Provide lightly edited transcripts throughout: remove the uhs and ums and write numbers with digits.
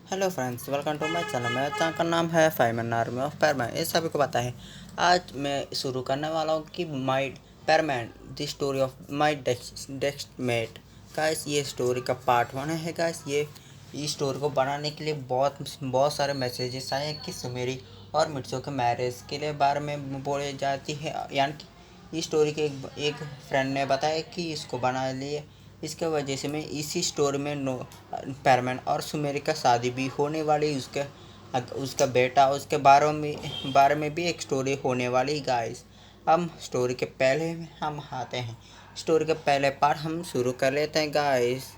Hello friends, welcome to my channel. मेरे channel का नाम है फाइमन आर्मी ऑफ पैरमैन। ये सभी को पता है। आज मैं शुरू करने वाला हूँ कि माई पैरमैन the story of my deskmate. Guys, ये स्टोरी का पार्ट 1 है। गाइस, ये इस स्टोरी को बनाने के लिए बहुत बहुत सारे मैसेजेस आए हैं कि सुमेरी और मिट्सो के मैरिज के लिए बारे में बोले जाती है। यानी कि इस स्टोरी के एक फ्रेंड ने बताया कि इसको बना लिए। इसके वजह से मैं इसी स्टोरी में पैरमैन और सुमेरी का शादी भी होने वाली, उसका बेटा, उसके बारे में भी एक स्टोरी होने वाली। गाइस, हम स्टोरी के पहले हम आते हैं। स्टोरी के पहले पार्ट हम शुरू कर लेते हैं। गाइस,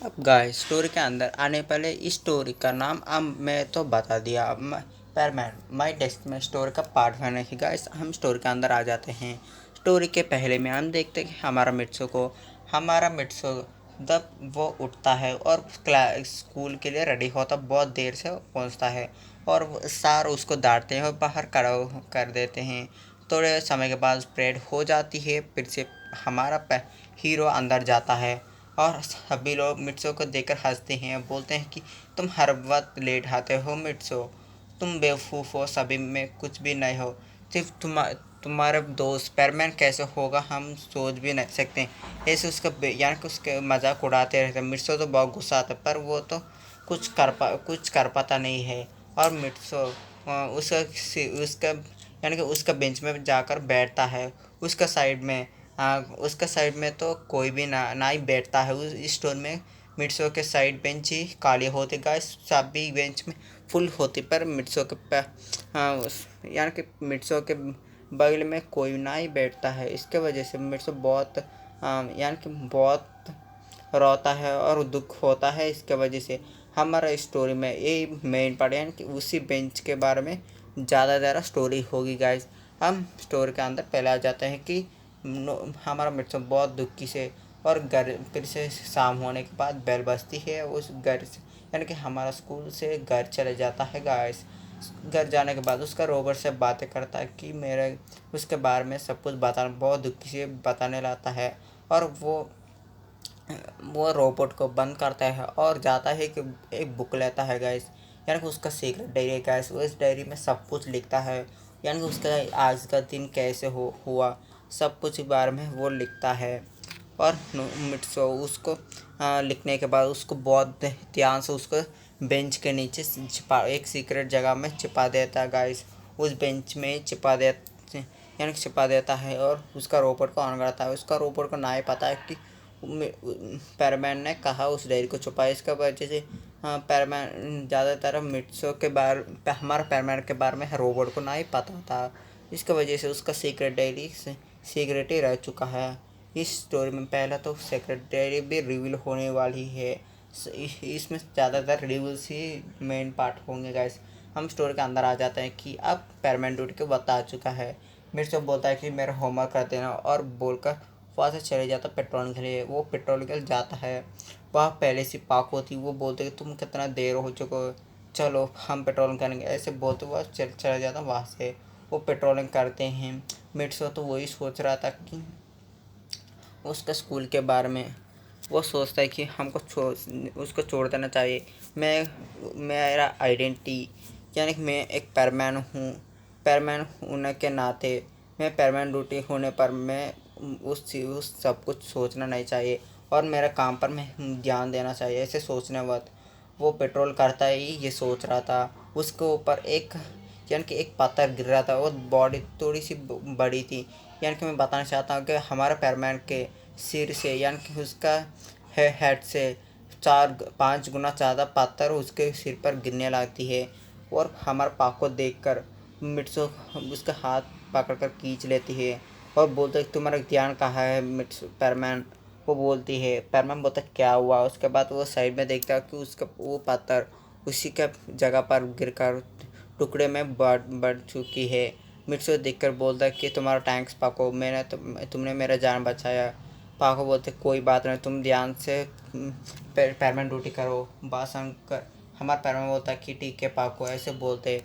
अब गाइस, स्टोरी के अंदर आने पहले इस स्टोरी का नाम अब मैं तो बता दिया। अब पैरमैन माई डेस्क में स्टोरी का पार्ट 1 है। गाइस, हम स्टोरी के अंदर आ जाते हैं। स्टोरी के पहले में हम देखते हैं कि हमारा मिट्सो जब वो उठता है और स्कूल के लिए रेडी होता, बहुत देर से पहुंचता है और सार उसको डांटते हैं और बाहर खड़ा कर देते हैं। थोड़े समय के बाद परेड हो जाती है। फिर से हमारा हीरो अंदर जाता है और सभी लोग मिट्सो को देखकर हंसते हैं, बोलते हैं कि तुम हर वक्त लेट आते हो मिट्सो, तुम बेवकूफ़ हो, सभी में कुछ भी नहीं हो, सिर्फ तुम्हारे दोस्त पैरमैन कैसे होगा हम सोच भी नहीं सकते। ऐसे यानी कि उसके मजाक उड़ाते रहते। मिट्सो तो बहुत गुस्सा आता, पर वो तो कुछ कर पाता नहीं है। और मिट्सो उसका उसका यानी कि उसका बेंच में जाकर बैठता है। उसका साइड में उसका साइड में तो कोई भी ना ही बैठता है। उस स्टोर में मिट्सो के साइड बेंच ही खाली होते। गाइस, सभी बेंच में फुल होती, पर मिट्सो के यानी कि मिट्सो के बगल में कोई ना ही बैठता है। इसके वजह से मिट्सो बहुत यानी कि बहुत रोता है और दुख होता है। इसके वजह से हमारा स्टोरी में ये मेन पार्ट यानी कि उसी बेंच के बारे में ज़्यादा स्टोरी होगी। गाइस, हम स्टोरी के अंदर पहले आ जाते हैं कि हमारा मिट्सो बहुत दुखी से और घर फिर से शाम होने के बाद बेल बजती है उस घर से, यानी कि हमारा स्कूल से घर चले जाता है। गाइस, घर जाने के बाद उसका रोबर से बातें करता है कि मेरे उसके बारे में सब कुछ बताना, बहुत दुखी से बताने लगता है। और वो रोबोट को बंद करता है और जाता है कि एक बुक लेता है। गाइस, यानी कि उसका सीक्रेट डायरी है। गाइस, वो इस डायरी में सब कुछ लिखता है, यानी कि उसका आज का दिन कैसे हुआ, सब कुछ के बारे में वो लिखता है। और मिट्सो उसको लिखने के बाद उसको बहुत ध्यान से उसको बेंच के नीचे छिपा, एक सीक्रेट जगह में छिपा देता है। गाइस, उस बेंच में यानी कि छिपा देता है और उसका रोबोट को ऑन करता है। उसका रोबोट को ना ही पता है कि पैरमैन ने कहा उस डायरी को छुपाया। इसका वजह से पैरमैन ज़्यादातर मिट्सो के बारे हमारा पैरमैन के बारे में रोबोट को ना ही पता था। इसकी वजह से उसका सीक्रेट डायरी सीक्रेट ही रह चुका है। इस स्टोरी में पहला तो सीक्रेट डायरी भी रिवील होने वाली है। इसमें ज़्यादातर रिवील्स ही मेन पार्ट होंगे। गाइस, हम स्टोरी के अंदर आ जाते हैं कि अब पैरमैन ड्यूटी को बता चुका है। मिर्चो बोलता है कि मेरा होमवर्क कर देना और बोलकर वहाँ से चले जाता पेट्रोल के लिए। वो पेट्रोल के लिए जाता है। वहाँ पहले से पाक होती, वो बोलते कि तुम कितना देर हो चुका हो, चलो हम पेट्रोलिंग करेंगे। ऐसे बोलते हुआ चला जाता वहाँ से। वो पेट्रोलिंग करते हैं। मिर्चो तो वही सोच रहा था कि उसका स्कूल के बारे में। वो सोचता है कि हमको उसको छोड़ देना चाहिए। मेरा आइडेंटिटी यानी कि मैं एक पैरमैन हूँ। पैरमैन होने के नाते मैं पैरमैन ड्यूटी होने पर मैं उस सब कुछ सोचना नहीं चाहिए और मेरे काम पर मैं ध्यान देना चाहिए। ऐसे सोचने वक्त वो पेट्रोल करता ही ये सोच रहा था। उसके ऊपर एक यानी कि एक पत्थर गिर रहा था। वो बॉडी थोड़ी सी बड़ी थी। यानी कि मैं बताना चाहता हूँ कि हमारे पैरमैन के सिर से यानी कि उसका हेड से 4-5 गुना ज़्यादा पत्थर उसके सिर पर गिरने लगती है। और हमारे पाक को देखकर मिट्सो उसका हाथ पकड़कर खींच लेती है और बोलते है तुम्हारा ध्यान कहाँ है मिट्सो पैरमैन। वो बोलती है, पैरमैन बोलता है क्या हुआ। उसके बाद वो साइड में देखता है कि उसका वो पत्थर उसी के जगह पर गिरकर टुकड़े में बढ़ चुकी है। मिट्सो देखकर बोलता है कि तुम्हारा टैंक्स पाको, तुमने मेरा जान बचाया। पाको बोलते कोई बात नहीं, तुम ध्यान से पैरमैन ड्यूटी करो, भाषण कर। हमारा पैरमैन बोलता है कि ठीक है पाको। ऐसे बोलते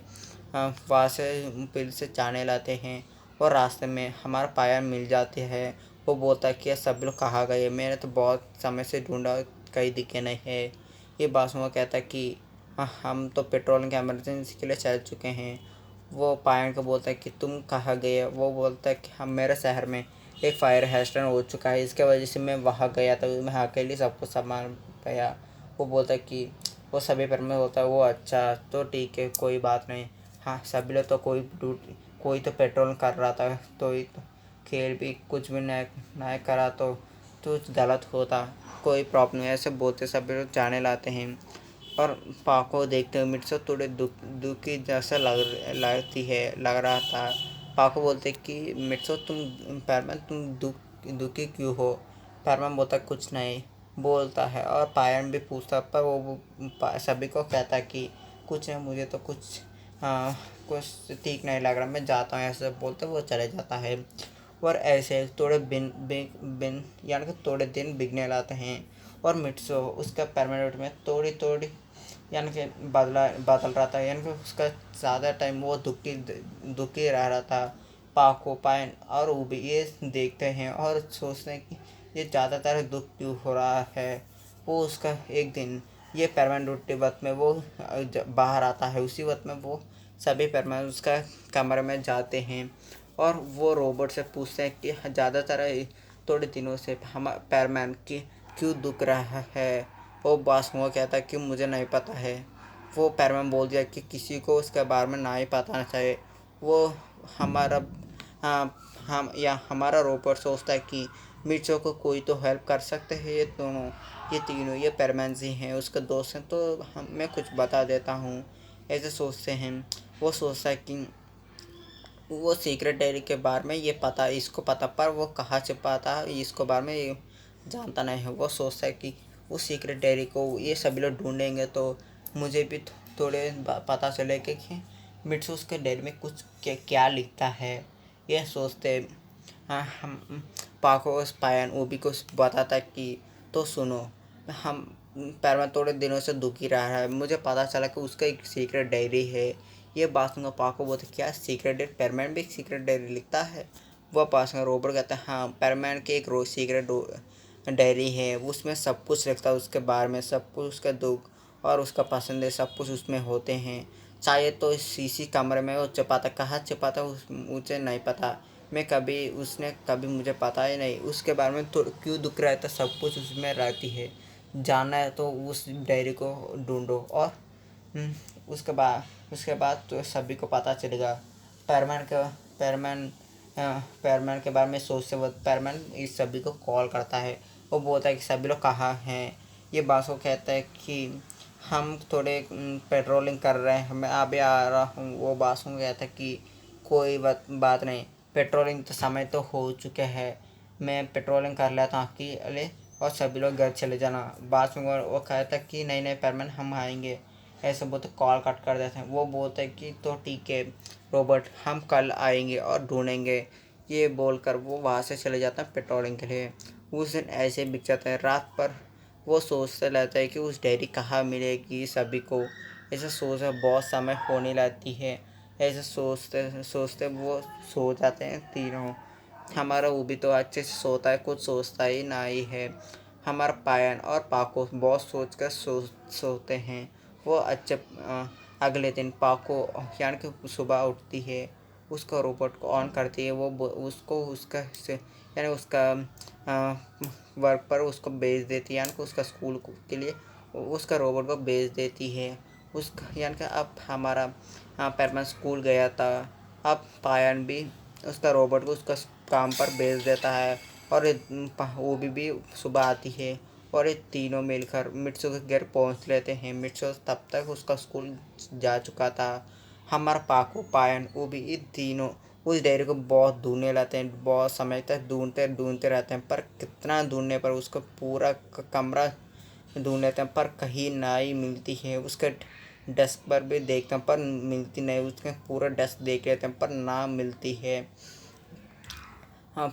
वहाँ से फिर से जाने लाते हैं और रास्ते में हमारा पाया मिल जाते हैं। वो बोलता है कि सब लोग कहाँ गए, मैंने तो बहुत समय से ढूंढा, कहीं दिखे नहीं है। ये बासुआ कहता है कि हम तो पेट्रोल की इमरजेंसी के लिए चल चुके हैं। वो पायन को बोलता है कि तुम कहाँ गए। वो बोलता है कि हम मेरे शहर में एक फायर एक्सीडेंट हो चुका है, इसके वजह से मैं वहाँ गया था, मैं अकेले सबको संभाल पाया। वो बोलता है कि वो सभी पर में होता है। वो अच्छा तो ठीक है, कोई बात नहीं। हाँ सभी लोग तो कोई तो पेट्रोल कर रहा था, तो ही तो खेल भी कुछ भी नहीं करा तो गलत होता, कोई प्रॉब्लम नहीं। ऐसे बोलते सभी लोग जाने लाते हैं। और पाको देखते हुए मिर्चो थोड़े दुखी जैसा लग रहा था। पाको बोलते कि मिर्चो तुम पैरमैन तुम दुखी क्यों हो। पैरमैन बोलता कुछ नहीं बोलता है। और पायन भी पूछता, पर वो सभी को कहता कि कुछ नहीं, मुझे तो कुछ ठीक नहीं लग रहा, मैं जाता हूँ, ऐसे बोलते वो चले जाता है। और ऐसे थोड़े बिन यानी कि थोड़े दिन बिगने लाते हैं। और मिट्सो उसका परमानेंट में थोड़ी थोड़ी यानी कि बदल रहा था, यानी कि उसका ज़्यादा टाइम वो दुखी रह रहा था। पाको पाइन और वो भी ये देखते हैं और सोचते हैं कि ये ज़्यादातर दुख क्यों हो रहा है। वो उसका एक दिन ये परमानेंट वक्त में वो बाहर आता है। उसी वक्त में वो सभी परमानेंट उसका कमरे में जाते हैं और वो रोबोट से पूछते हैं कि ज़्यादातर थोड़े दिनों से हम पैरमैन की क्यों दुख रहा है। वो बास हुआ कहता है कि मुझे नहीं पता है। वो पैरमैन बोल दिया कि किसी को उसके बारे में ना ही पता चाहिए। वो हमारा हमारा रोबोट सोचता है कि मिर्चों को कोई तो हेल्प कर सकते हैं। ये तीनों ये पैरमैन ही हैं, उसके दोस्त हैं, तो मैं कुछ बता देता हूँ, ऐसे सोचते हैं। वो सोचता है कि वो सीक्रेट डायरी के बारे में ये पता इसको पता, पर वो कहाँ से पता इसको बारे में ये जानता नहीं है। वो सोचता है कि उस सीक्रेट डायरी को ये सभी लोग ढूंढेंगे तो मुझे भी थोड़े पता चलेगा कि मिट्सू उसके डायरी में कुछ क्या लिखता है। ये सोचते हम पाको पायन वो भी कुछ बताता है कि तो सुनो, हम पैरमा थोड़े दिनों से दुखी रहा है, मुझे पता चला कि उसका एक सीक्रेट डायरी है। ये बात सुनकर पाको बोलते क्या सीक्रेट डायरी, पैरमैन भी एक सीक्रेट डायरी लिखता है। वह पास में रोबोट कहता है हाँ पैरमैन की एक रोज सीक्रेट डायरी है, उसमें सब कुछ लिखता है उसके बारे में, सब कुछ उसका दुख और उसका पसंद है सब कुछ उसमें होते हैं। शायद तो इस इसी कमरे में वो छिपाता, कहाँ छिपाता मुझे नहीं पता। मैं कभी उसने कभी मुझे पता ही नहीं उसके बारे में, तो क्यों दुख रहा था सब कुछ उसमें रहती है। जानना है तो उस डायरी को ढूंढो। और उसके बाद तो सभी को पता चलेगा। पैरमैन पैरमैन के बारे में सोचते वक्त पैरमैन इस सभी को कॉल करता है। वो बोलता है कि सभी लोग कहाँ हैं। ये बासो कहता है कि हम थोड़े पेट्रोलिंग कर रहे हैं, मैं अभी आ रहा हूँ। वो बासो कहता है कि कोई बात नहीं, पेट्रोलिंग तो समय तो हो चुके हैं, मैं पेट्रोलिंग कर लेता हूँ अकेले और सभी लोग घर चले जाना। बाद में वो कहता है कि नहीं नहीं पैरमैन हम आएंगे, ऐसे बोलते कॉल कट कर देते हैं। वो बोलते हैं कि तो ठीक है रॉबर्ट, हम कल आएंगे और ढूंढेंगे। ये बोलकर वो वहाँ से चले जाते हैं पेट्रोलिंग के लिए। उस दिन ऐसे बिक जाते हैं। रात पर वो सोचते रहता है कि उस डायरी कहाँ मिलेगी सभी को। ऐसे सोच बहुत समय होने लगती है। ऐसे सोचते सोचते वो सो जाते हैं तीनों। हमारा वो भी तो अच्छे से सोता है, कुछ सोचता ही ना ही है। हमारा पायन और पाको बहुत सोच कर सोते हैं। वो अगले दिन पाको यानी कि सुबह उठती है, उसका रोबोट को ऑन करती है। वो उसको उसका यानी उसका वर्क पर उसको भेज देती है, यानी कि उसका स्कूल के लिए उसका रोबोट को भेज देती है। उसका यानी कि अब हमारा पैरमैन स्कूल गया था, अब पायन भी उसका रोबोट को उसका काम पर भेज देता है। और वो भी सुबह आती है और ये तीनों मिलकर मिट्सू के घर पहुंच लेते हैं। मिट्सू तब तक उसका स्कूल जा चुका था। हमारा पाको पायन वो भी ये तीनों उस डायरी को बहुत ढूंढने लगते हैं, बहुत समय तक ढूंढते ढूंढते रहते हैं, पर कितना ढूंढने पर उसको पूरा कमरा ढूंढ लेते हैं पर कहीं ना ही मिलती है। उसके डेस्क पर भी देखते हैं पर मिलती नहीं, उसके पूरा डेस्क देख लेते हैं पर ना मिलती है। हाँ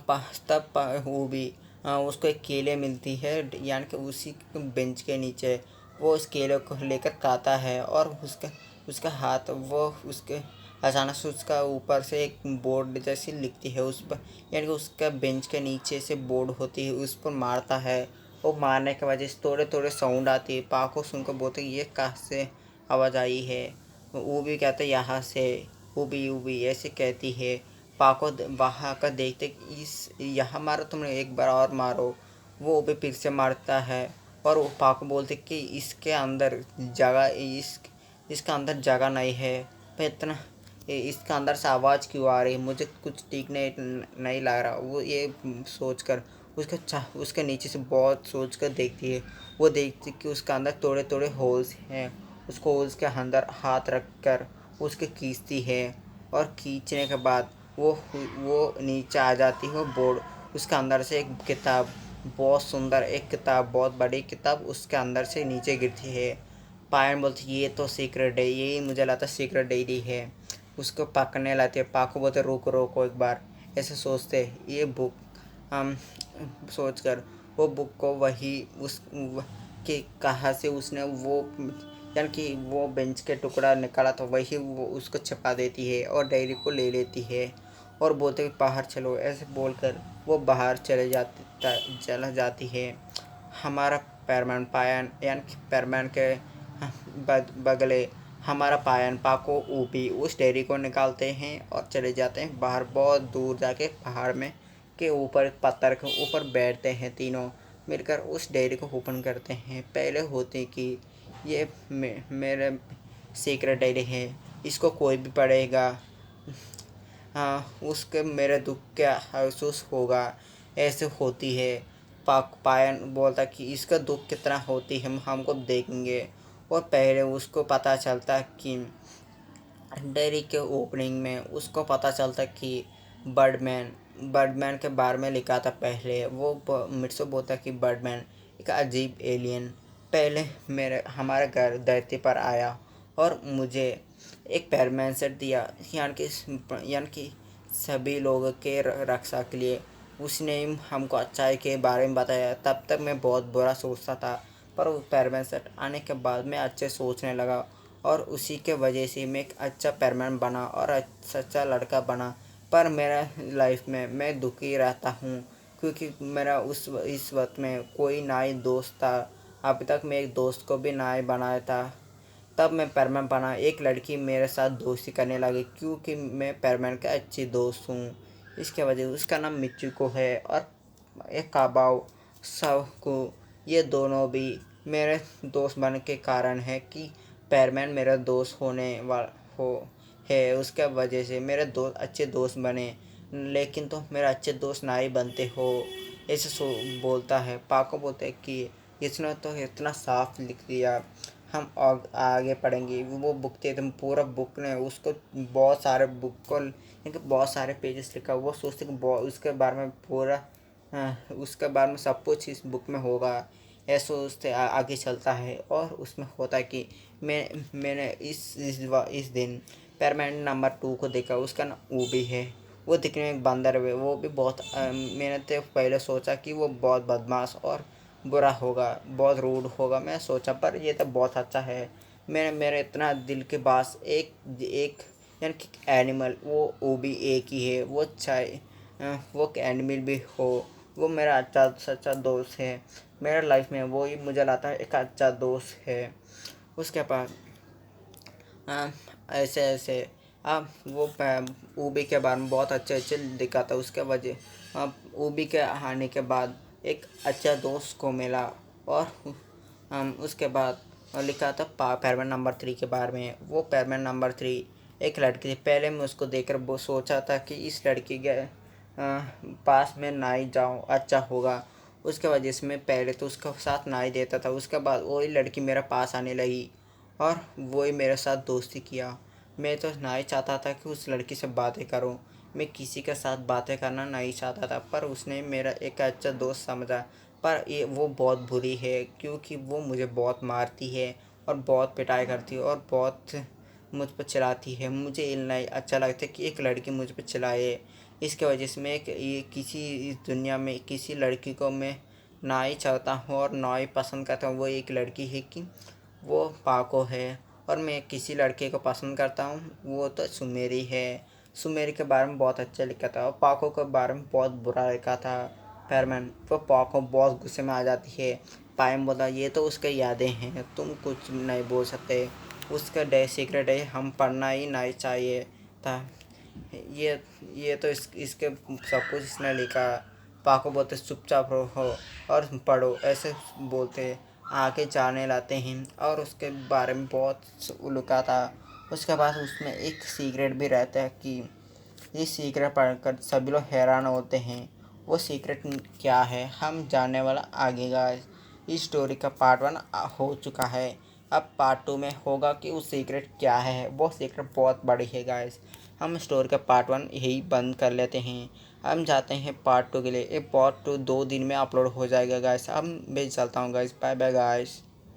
वो भी उसको एक केले मिलती है, यानी कि उसी बेंच के नीचे। वो उस केले को लेकर खाता है और उसका उसका हाथ वो उसके अचानक से उसका ऊपर से एक बोर्ड जैसी लिखती है उस पर, यानी कि उसका बेंच के नीचे से बोर्ड होती है उस पर मारता है वो मारने के वजह से थोड़े थोड़े साउंड आती है। पाको सुनकर बोलते ये कहाँ से आवाज़ आई है। वो भी कहते यहाँ से, वो भी ऐसे कहती है। पाको वहाँ का देखते इस यहाँ मारो, तुमने एक बार और मारो। वो भी फिर से मारता है और वो पाको बोलते कि इसके अंदर जगह इसका अंदर जगह नहीं है। पर इतना इसका अंदर से आवाज़ क्यों आ रही है, मुझे कुछ ठीक नहीं लग रहा। वो ये सोचकर उसके नीचे से बहुत सोच कर देखती है। वो देखती कि उसके अंदर थोड़े थोड़े होल्स हैं। उसको होल्स के अंदर हाथ रख कर उसके खींचती है और खींचने के बाद वो नीचे आ जाती है। वो बोर्ड उसके अंदर से एक किताब, बहुत सुंदर एक किताब, बहुत बड़ी किताब उसके अंदर से नीचे गिरती है। पायन बोलती ये तो सीक्रेट है, यही मुझे लगता है सीक्रेट डायरी है। उसको पकड़ने लाते हैं। पाको बोलते रोको रोको एक बार, ऐसे सोचते ये बुक हम सोचकर वो बुक को वही उस कि कहाँ से उसने वो यानी कि वो बेंच के टुकड़ा निकाला तो वही वो उसको छिपा देती है और डायरी को ले लेती है और बोलते बाहर चलो। ऐसे बोलकर वो बाहर चला जाती है। हमारा पैरमैन पायन यानी कि पैरमैन के बगले हमारा पायन पाको ऊपी उस डेयरी को निकालते हैं और चले जाते हैं बाहर, बहुत दूर जाके पहाड़ में के ऊपर पत्थर के ऊपर बैठते हैं। तीनों मिलकर उस डेयरी को ओपन करते हैं। पहले होते कि ये मेरे सीक्रेट डायरी है, इसको कोई भी पढ़ेगा हाँ उसके मेरे दुख का महसूस होगा, ऐसे होती है। पायन बोलता कि इसका दुख कितना होती है हमको देखेंगे। और पहले उसको पता चलता कि डायरी के ओपनिंग में उसको पता चलता कि बर्डमैन के बारे में लिखा था। पहले वो मुझसे से बोलता कि बर्डमैन एक अजीब एलियन पहले मेरे हमारे घर धरती पर आया और मुझे एक पैरमैन सेट दिया, यानी कि सभी लोगों के रक्षा के लिए। उसने हमको अच्छाई के बारे में बताया। तब तक मैं बहुत बुरा सोचता था, पर वो पैरमैन सेट आने के बाद मैं अच्छे सोचने लगा और उसी के वजह से मैं एक अच्छा पैरमैन बना और सच्चा लड़का बना। पर मेरा लाइफ में मैं दुखी रहता हूँ क्योंकि मेरा इस वक्त में कोई नाई दोस्त था। अभी तक मैं एक दोस्त को भी नाई बनाया था। तब मैं पैरमैन बना। एक लड़की मेरे साथ दोस्ती करने लगी क्योंकि मैं पैरमैन का अच्छी दोस्त हूँ। इसके वजह उसका नाम मिचुको है और एक काबाओ को ये दोनों भी मेरे दोस्त बनने के कारण है कि पैरमैन मेरा दोस्त होने वाला हो है। उसके वजह से मेरे दोस्त अच्छे दोस्त बने। लेकिन तो मेरा अच्छे दोस्त ना ही बनते हो, ऐसे बोलता है। पाको बोलते हैं कि इसने तो इतना साफ लिख दिया, हम आगे पढ़ेंगे। वो बुक थे तुम पूरा बुक ने उसको बहुत सारे बुक को बहुत सारे पेजेस लिखा। वो सोचते कि उसके बारे में पूरा उसके बारे में सब कुछ इस बुक में होगा। ऐसे सोचते आगे चलता है और उसमें होता है कि मैंने इस दिन पैरमैन नंबर 2 को देखा। उसका नाम ऊबी है। वो दिखने में एक बंदर है। वो भी बहुत मैंने तो पहले सोचा कि वो बहुत बदमाश और बुरा होगा, बहुत रूड होगा। मैं सोचा पर ये तो बहुत अच्छा है। मेरे इतना दिल के पास एक एक यानी कि एनिमल वो भी एक ही है। वो चाहे वो एनिमल भी हो, वो मेरा अच्छा सच्चा दोस्त है। मेरा लाइफ में वो ही मुझे लगता है एक अच्छा दोस्त है। उसके बाद ऐसे ऐसे अब वो ऊबी के बारे में बहुत अच्छे अच्छे दिखाता। उसके वजह ऊबी के आने के बाद एक अच्छा दोस्त को मिला और उसके बाद लिखा था पैरमैन नंबर 3 के बारे में। वो पैरमैन नंबर 3 एक लड़की थी। पहले मैं उसको देखकर वो सोचा था कि इस लड़की के पास में ना ही जाऊँ अच्छा होगा। उसके वजह से मैं पहले तो उसका साथ ना ही देता था। उसके बाद वही लड़की मेरे पास आने लगी और वही मेरे साथ दोस्ती किया। मैं तो ना ही चाहता था कि उस लड़की से बातें करूं। मैं किसी के साथ बातें करना नहीं चाहता था, पर उसने मेरा एक अच्छा दोस्त समझा। पर ये वो बहुत बुरी है क्योंकि वो मुझे बहुत मारती है और बहुत पिटाई करती है और बहुत मुझ पर चिल्लाती है। मुझे नहीं अच्छा लगता कि एक लड़की मुझ पर चिल्लाए। इसके वजह से मैं ये किसी इस दुनिया में किसी लड़की को मैं ना ही चाहता हूँ और ना ही पसंद करता हूँ। वो एक लड़की है कि वो पाको है और मैं किसी लड़के को पसंद करता हूँ, वो तो सुमेरी है। सुमेरी के बारे में बहुत अच्छा लिखा था और पाको के बारे में बहुत बुरा लिखा था। फायरमैन। वो पाको बहुत गुस्से में आ जाती है। पायम बोला ये तो उसके यादें हैं, तुम कुछ नहीं बोल सकते, उसका डे सीक्रेट है, हम पढ़ना ही नहीं चाहिए था। ये ये तो इसके सब कुछ इसने लिखा। पाको बोलते चुपचाप रहो और पढ़ो, ऐसे बोलते आगे जाने लाते हैं और उसके बारे में बहुत लुका था। उसके पास उसमें एक सीक्रेट भी रहता है कि ये सीक्रेट पढ़कर सभी लोग हैरान होते हैं। वो सीक्रेट क्या है हम जानने वाला आगे गाइस। इस स्टोरी का पार्ट 1 हो चुका है, अब पार्ट 2 में होगा कि वो सीक्रेट क्या है। वो सीक्रेट बहुत बड़ी है गाइस। हम स्टोरी का पार्ट 1 यही बंद कर लेते हैं, हम जाते हैं पार्ट 2 के लिए। ये पार्ट 2 2 दिन में अपलोड हो जाएगा गाइस। अब मैं चलता हूँ गाइस, बाय बाय गाइस।